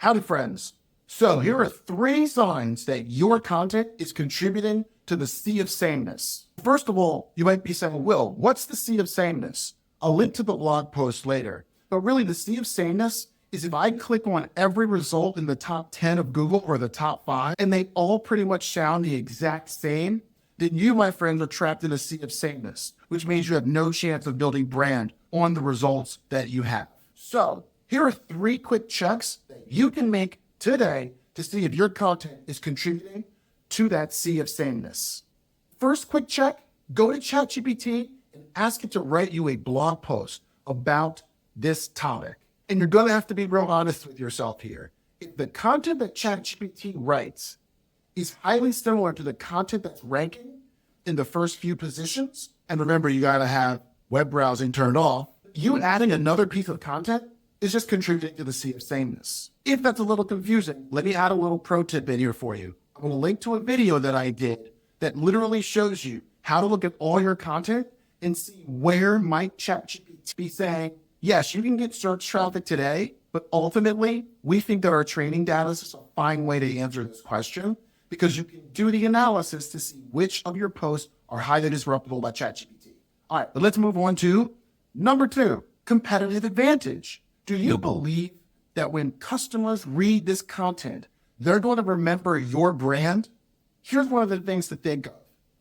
Howdy, friends. So here are 3 signs that your content is contributing to the sea of sameness. First of all, you might be saying, Will, what's the sea of sameness? I'll link to the blog post later. But really, the sea of sameness is if I click on every result in the top 10 of Google or the top 5, and they all pretty much sound the exact same, then you, my friends, are trapped in a sea of sameness, which means you have no chance of building brand on the results that you have. So here are 3 quick checks that you can make today to see if your content is contributing to that sea of sameness. First quick check, go to ChatGPT and ask it to write you a blog post about this topic. And you're going to have to be real honest with yourself here. If the content that ChatGPT writes is highly similar to the content that's ranking in the first few positions, and remember, you got to have web browsing turned off, you adding another piece of content is just contributing to the sea of sameness. If that's a little confusing, let me add a little pro tip in here for you. I'm going to link to a video that I did that literally shows you how to look at all your content and see where might ChatGPT be saying, yes, you can get search traffic today, but ultimately, we think that our training data is a fine way to answer this question because you can do the analysis to see which of your posts are highly disruptible by ChatGPT. All right, but let's move on to number 2, competitive advantage. Do you believe that when customers read this content, they're going to remember your brand? Here's one of the things to think of.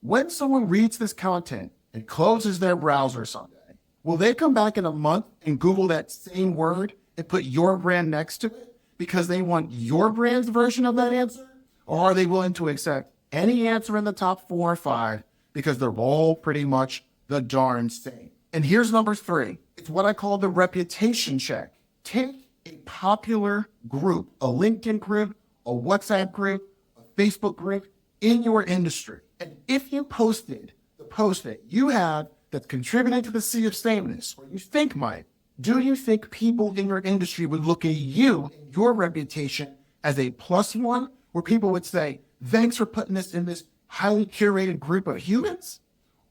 When someone reads this content and closes their browser someday, will they come back in a month and Google that same word and put your brand next to it because they want your brand's version of that answer? Or are they willing to accept any answer in the top 4 or 5 because they're all pretty much the darn same? And here's number 3. It's what I call the reputation check. Take a popular group, a LinkedIn group, a WhatsApp group, a Facebook group in your industry. And if you posted the post that you have that's contributing to the sea of sameness, or you think might, do you think people in your industry would look at you and your reputation as a +1, where people would say, thanks for putting this in this highly curated group of humans?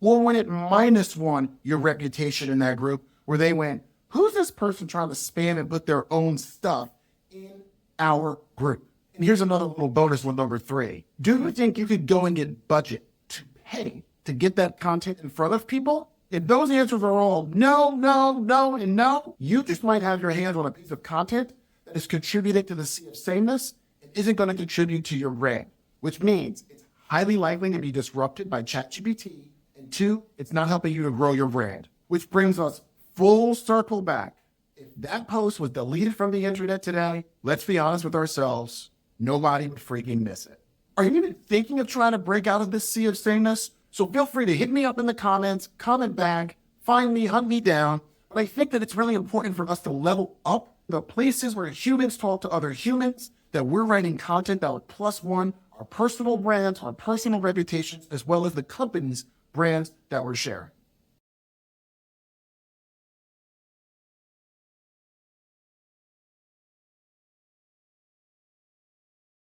Or when it -1 your reputation in that group, where they went, who's this person trying to spam and put their own stuff in our group? And here's another little bonus with number 3. Do you think you could go and get budget to pay to get that content in front of people? If those answers are all no, no, no, and no, you just might have your hands on a piece of content that is contributing to the sea of sameness and isn't going to contribute to your brand, which means it's highly likely to be disrupted by ChatGPT. And 2, it's not helping you to grow your brand, which brings us full circle back. If that post was deleted from the internet today, let's be honest with ourselves, nobody would freaking miss it. Are you even thinking of trying to break out of this sea of sameness? So feel free to hit me up in the comments, comment back, find me, hunt me down. But I think that it's really important for us to level up the places where humans talk to other humans, that we're writing content that would +1 our personal brands, our personal reputations, as well as the company's brands that we're sharing.